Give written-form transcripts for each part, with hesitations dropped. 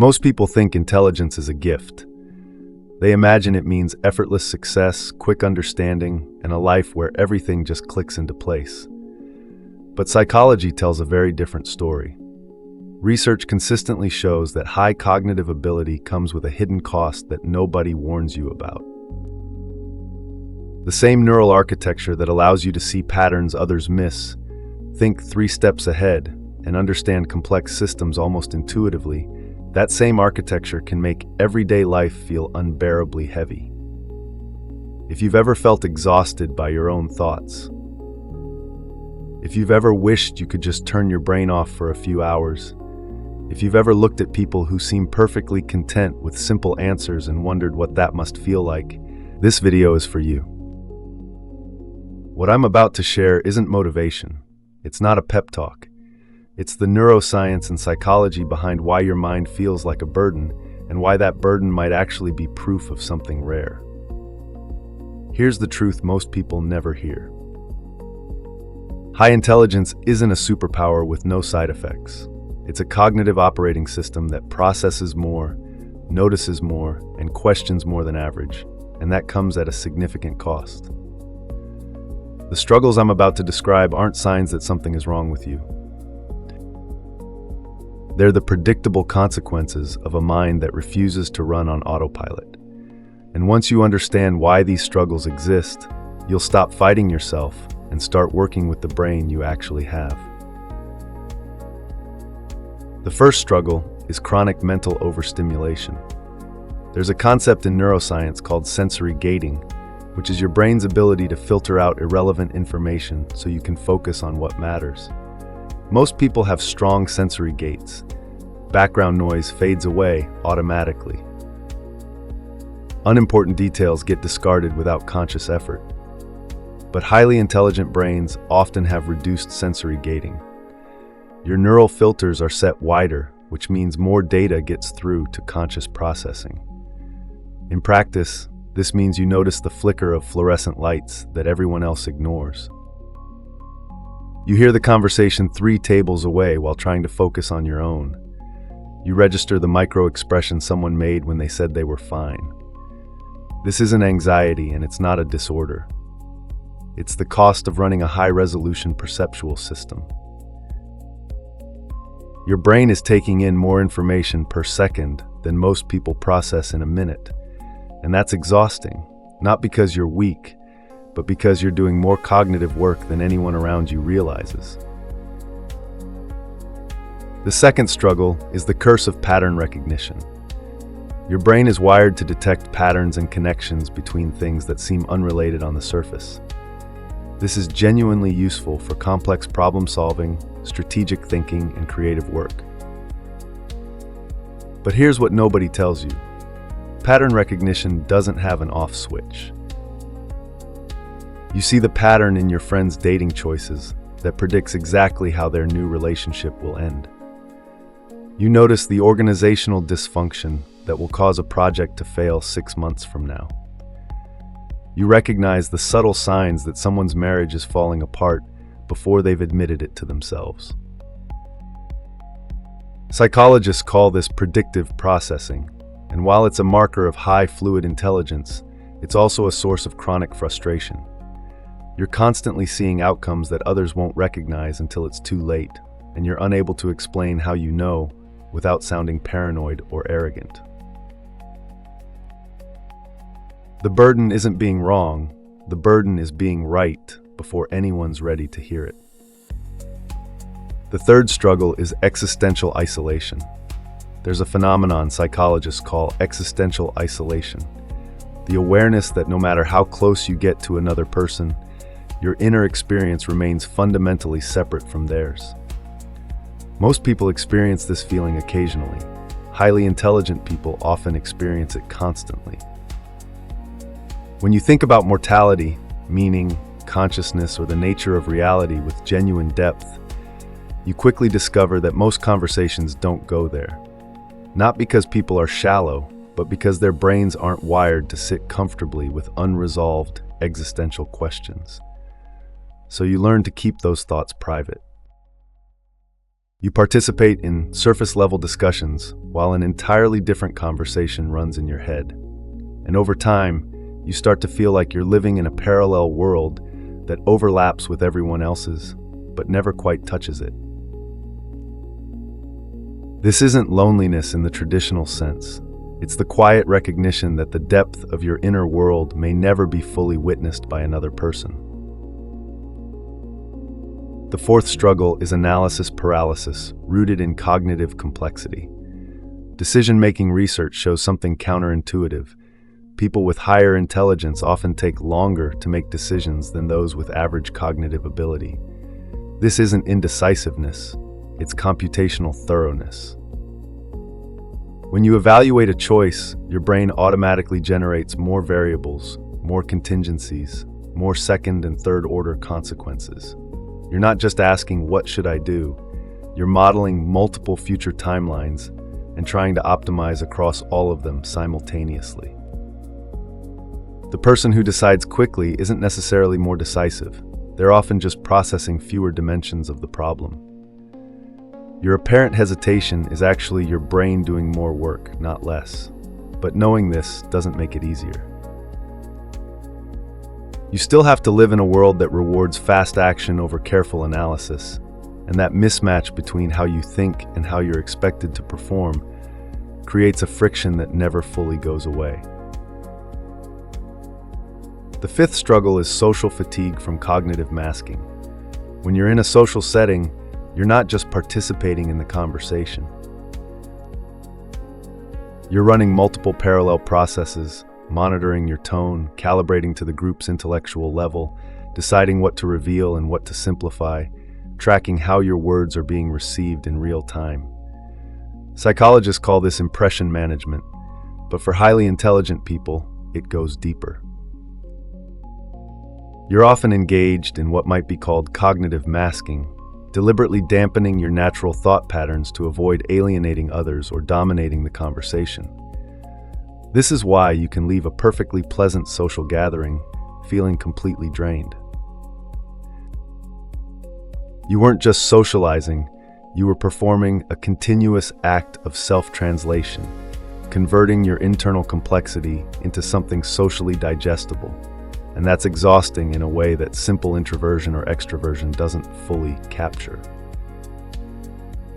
Most people think intelligence is a gift. They imagine it means effortless success, quick understanding, and a life where everything just clicks into place. But psychology tells a very different story. Research consistently shows that high cognitive ability comes with a hidden cost that nobody warns you about. The same neural architecture that allows you to see patterns others miss, think 3 steps ahead, and understand complex systems almost intuitively, that same architecture can make everyday life feel unbearably heavy. If you've ever felt exhausted by your own thoughts, if you've ever wished you could just turn your brain off for a few hours, if you've ever looked at people who seem perfectly content with simple answers and wondered what that must feel like, this video is for you. What I'm about to share isn't motivation. It's not a pep talk. It's the neuroscience and psychology behind why your mind feels like a burden and why that burden might actually be proof of something rare. Here's the truth most people never hear. High intelligence isn't a superpower with no side effects. It's a cognitive operating system that processes more, notices more, and questions more than average, and that comes at a significant cost. The struggles I'm about to describe aren't signs that something is wrong with you. They're the predictable consequences of a mind that refuses to run on autopilot. And once you understand why these struggles exist, you'll stop fighting yourself and start working with the brain you actually have. The first struggle is chronic mental overstimulation. There's a concept in neuroscience called sensory gating, which is your brain's ability to filter out irrelevant information so you can focus on what matters. Most people have strong sensory gates. Background noise fades away automatically. Unimportant details get discarded without conscious effort. But highly intelligent brains often have reduced sensory gating. Your neural filters are set wider, which means more data gets through to conscious processing. In practice, this means you notice the flicker of fluorescent lights that everyone else ignores. You hear the conversation 3 tables away while trying to focus on your own. You register the micro-expression someone made when they said they were fine. This isn't anxiety, and it's not a disorder. It's the cost of running a high-resolution perceptual system. Your brain is taking in more information per second than most people process in a minute, and that's exhausting, not because you're weak, but because you're doing more cognitive work than anyone around you realizes. The second struggle is the curse of pattern recognition. Your brain is wired to detect patterns and connections between things that seem unrelated on the surface. This is genuinely useful for complex problem solving, strategic thinking, and creative work. But here's what nobody tells you. Pattern recognition doesn't have an off switch. You see the pattern in your friend's dating choices that predicts exactly how their new relationship will end. You notice the organizational dysfunction that will cause a project to fail 6 months from now. You recognize the subtle signs that someone's marriage is falling apart before they've admitted it to themselves. Psychologists call this predictive processing, and while it's a marker of high fluid intelligence, it's also a source of chronic frustration. You're constantly seeing outcomes that others won't recognize until it's too late, and you're unable to explain how you know without sounding paranoid or arrogant. The burden isn't being wrong, the burden is being right before anyone's ready to hear it. The third struggle is existential isolation. There's a phenomenon psychologists call existential isolation. The awareness that no matter how close you get to another person, your inner experience remains fundamentally separate from theirs. Most people experience this feeling occasionally. Highly intelligent people often experience it constantly. When you think about mortality, meaning, consciousness, or the nature of reality with genuine depth, you quickly discover that most conversations don't go there. Not because people are shallow, but because their brains aren't wired to sit comfortably with unresolved existential questions. So you learn to keep those thoughts private. You participate in surface-level discussions while an entirely different conversation runs in your head. And over time, you start to feel like you're living in a parallel world that overlaps with everyone else's, but never quite touches it. This isn't loneliness in the traditional sense. It's the quiet recognition that the depth of your inner world may never be fully witnessed by another person. The fourth struggle is analysis paralysis, rooted in cognitive complexity. Decision-making research shows something counterintuitive. People with higher intelligence often take longer to make decisions than those with average cognitive ability. This isn't indecisiveness, it's computational thoroughness. When you evaluate a choice, your brain automatically generates more variables, more contingencies, more second and third order consequences. You're not just asking, what should I do? You're modeling multiple future timelines and trying to optimize across all of them simultaneously. The person who decides quickly isn't necessarily more decisive. They're often just processing fewer dimensions of the problem. Your apparent hesitation is actually your brain doing more work, not less. But knowing this doesn't make it easier. You still have to live in a world that rewards fast action over careful analysis, and that mismatch between how you think and how you're expected to perform creates a friction that never fully goes away. The fifth struggle is social fatigue from cognitive masking. When you're in a social setting, you're not just participating in the conversation. You're running multiple parallel processes, monitoring your tone, calibrating to the group's intellectual level, deciding what to reveal and what to simplify, tracking how your words are being received in real time. Psychologists call this impression management, but for highly intelligent people, it goes deeper. You're often engaged in what might be called cognitive masking, deliberately dampening your natural thought patterns to avoid alienating others or dominating the conversation. This is why you can leave a perfectly pleasant social gathering feeling completely drained. You weren't just socializing, you were performing a continuous act of self-translation, converting your internal complexity into something socially digestible. And that's exhausting in a way that simple introversion or extroversion doesn't fully capture.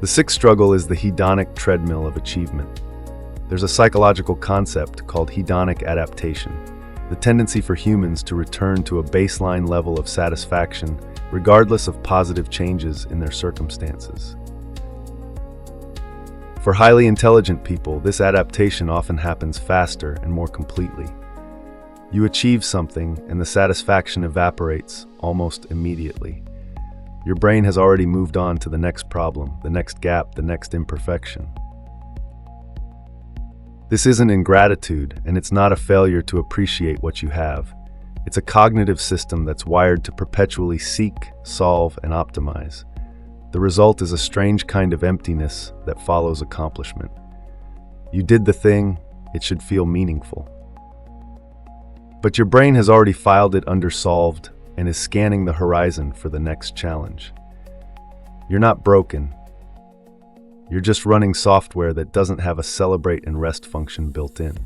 The sixth struggle is the hedonic treadmill of achievement. There's a psychological concept called hedonic adaptation, the tendency for humans to return to a baseline level of satisfaction regardless of positive changes in their circumstances. For highly intelligent people, this adaptation often happens faster and more completely. You achieve something and the satisfaction evaporates almost immediately. Your brain has already moved on to the next problem, the next gap, the next imperfection. This isn't ingratitude, and it's not a failure to appreciate what you have. It's a cognitive system that's wired to perpetually seek, solve, and optimize. The result is a strange kind of emptiness that follows accomplishment. You did the thing, it should feel meaningful. But your brain has already filed it under solved and is scanning the horizon for the next challenge. You're not broken. You're just running software that doesn't have a celebrate and rest function built in.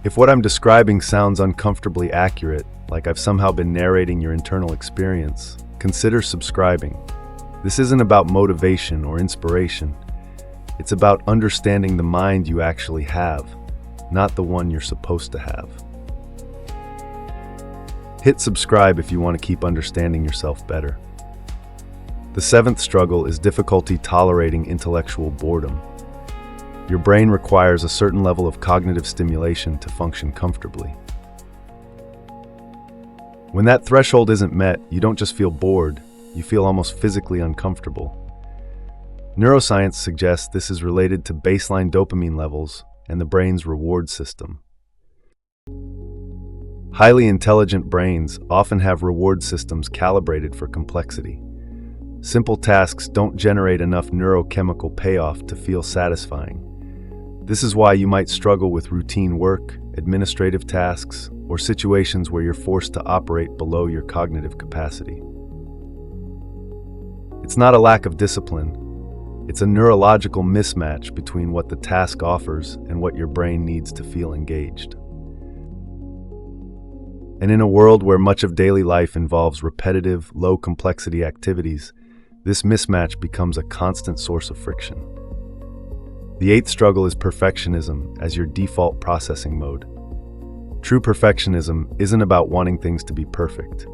If what I'm describing sounds uncomfortably accurate, like I've somehow been narrating your internal experience, consider subscribing. This isn't about motivation or inspiration. It's about understanding the mind you actually have, not the one you're supposed to have. Hit subscribe if you want to keep understanding yourself better. The seventh struggle is difficulty tolerating intellectual boredom. Your brain requires a certain level of cognitive stimulation to function comfortably. When that threshold isn't met, you don't just feel bored, you feel almost physically uncomfortable. Neuroscience suggests this is related to baseline dopamine levels and the brain's reward system. Highly intelligent brains often have reward systems calibrated for complexity. Simple tasks don't generate enough neurochemical payoff to feel satisfying. This is why you might struggle with routine work, administrative tasks, or situations where you're forced to operate below your cognitive capacity. It's not a lack of discipline. It's a neurological mismatch between what the task offers and what your brain needs to feel engaged. And in a world where much of daily life involves repetitive, low-complexity activities, this mismatch becomes a constant source of friction. The eighth struggle is perfectionism as your default processing mode. True perfectionism isn't about wanting things to be perfect.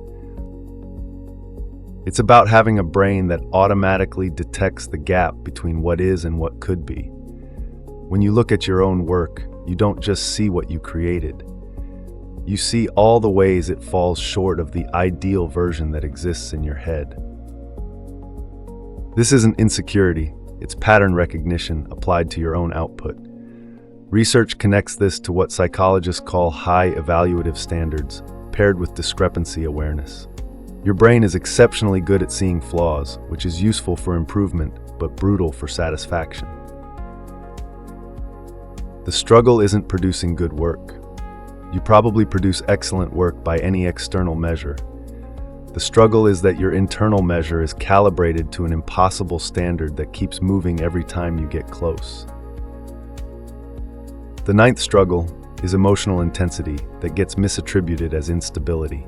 It's about having a brain that automatically detects the gap between what is and what could be. When you look at your own work, you don't just see what you created. You see all the ways it falls short of the ideal version that exists in your head. This isn't insecurity, it's pattern recognition applied to your own output. Research connects this to what psychologists call high evaluative standards, paired with discrepancy awareness. Your brain is exceptionally good at seeing flaws, which is useful for improvement, but brutal for satisfaction. The struggle isn't producing good work. You probably produce excellent work by any external measure. The struggle is that your internal measure is calibrated to an impossible standard that keeps moving every time you get close. The ninth struggle is emotional intensity that gets misattributed as instability.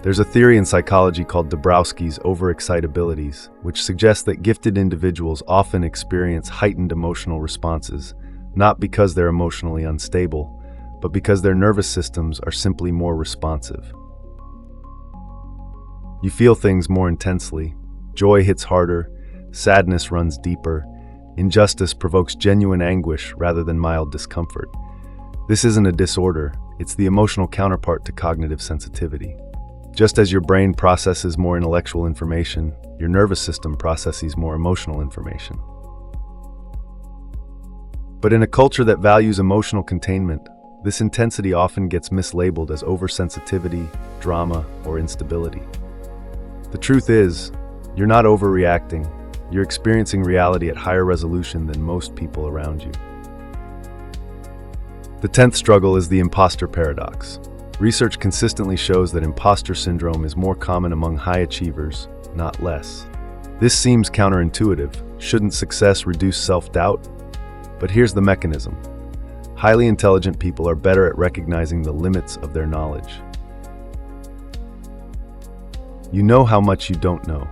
There's a theory in psychology called Dabrowski's overexcitabilities, which suggests that gifted individuals often experience heightened emotional responses, not because they're emotionally unstable, but because their nervous systems are simply more responsive. You feel things more intensely, joy hits harder, sadness runs deeper, injustice provokes genuine anguish rather than mild discomfort. This isn't a disorder, it's the emotional counterpart to cognitive sensitivity. Just as your brain processes more intellectual information, your nervous system processes more emotional information. But in a culture that values emotional containment, this intensity often gets mislabeled as oversensitivity, drama, or instability. The truth is, you're not overreacting. You're experiencing reality at higher resolution than most people around you. The 10th struggle is the impostor paradox. Research consistently shows that imposter syndrome is more common among high achievers, not less. This seems counterintuitive. Shouldn't success reduce self-doubt? But here's the mechanism. Highly intelligent people are better at recognizing the limits of their knowledge. You know how much you don't know.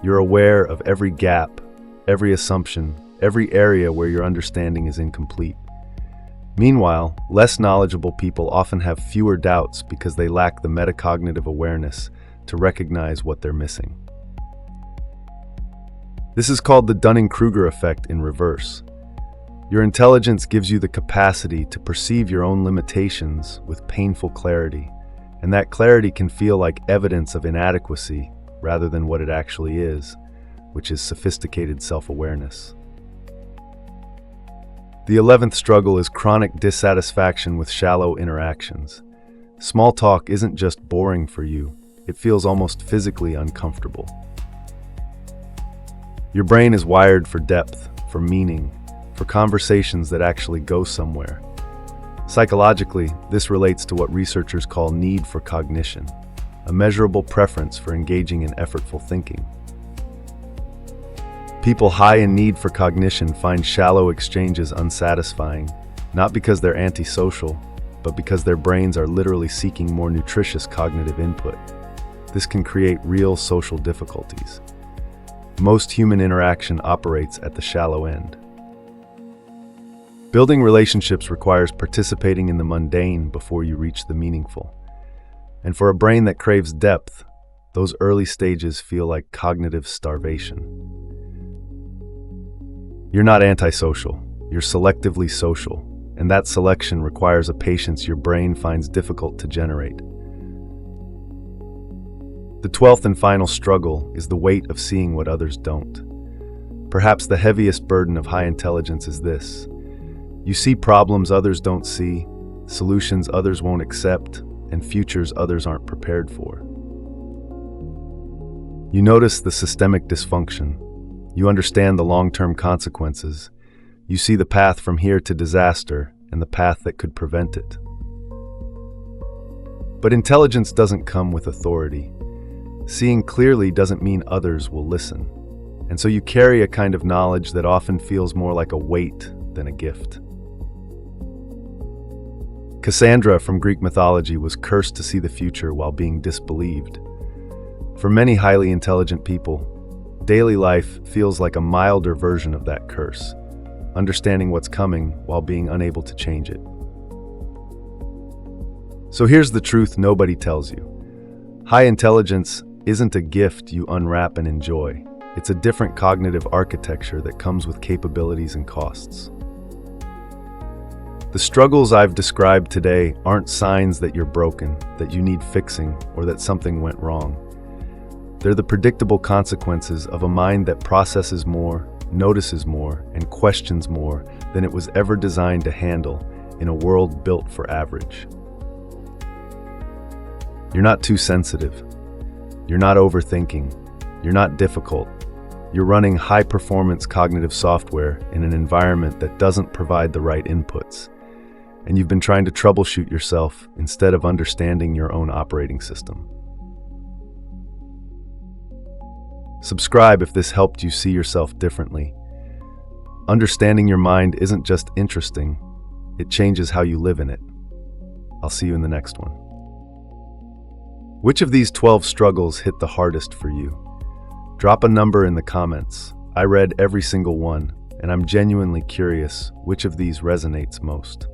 You're aware of every gap, every assumption, every area where your understanding is incomplete. Meanwhile, less knowledgeable people often have fewer doubts because they lack the metacognitive awareness to recognize what they're missing. This is called the Dunning-Kruger effect in reverse. Your intelligence gives you the capacity to perceive your own limitations with painful clarity, and that clarity can feel like evidence of inadequacy rather than what it actually is, which is sophisticated self-awareness. The 11th struggle is chronic dissatisfaction with shallow interactions. Small talk isn't just boring for you, it feels almost physically uncomfortable. Your brain is wired for depth, for meaning, for conversations that actually go somewhere. Psychologically, this relates to what researchers call need for cognition, a measurable preference for engaging in effortful thinking. People high in need for cognition find shallow exchanges unsatisfying, not because they're antisocial, but because their brains are literally seeking more nutritious cognitive input. This can create real social difficulties. Most human interaction operates at the shallow end. Building relationships requires participating in the mundane before you reach the meaningful. And for a brain that craves depth, those early stages feel like cognitive starvation. You're not antisocial, you're selectively social, and that selection requires a patience your brain finds difficult to generate. The 12th and final struggle is the weight of seeing what others don't. Perhaps the heaviest burden of high intelligence is this. You see problems others don't see, solutions others won't accept, and futures others aren't prepared for. You notice the systemic dysfunction. You understand the long-term consequences. You see the path from here to disaster and the path that could prevent it. But intelligence doesn't come with authority. Seeing clearly doesn't mean others will listen. And so you carry a kind of knowledge that often feels more like a weight than a gift. Cassandra from Greek mythology was cursed to see the future while being disbelieved. For many highly intelligent people, daily life feels like a milder version of that curse, understanding what's coming while being unable to change it. So here's the truth nobody tells you. High intelligence isn't a gift you unwrap and enjoy. It's a different cognitive architecture that comes with capabilities and costs. The struggles I've described today aren't signs that you're broken, that you need fixing, or that something went wrong. They're the predictable consequences of a mind that processes more, notices more, and questions more than it was ever designed to handle in a world built for average. You're not too sensitive. You're not overthinking. You're not difficult. You're running high-performance cognitive software in an environment that doesn't provide the right inputs. And you've been trying to troubleshoot yourself instead of understanding your own operating system. Subscribe if this helped you see yourself differently. Understanding your mind isn't just interesting, it changes how you live in it. I'll see you in the next one. Which of these 12 struggles hit the hardest for you? Drop a number in the comments. I read every single one, and I'm genuinely curious which of these resonates most.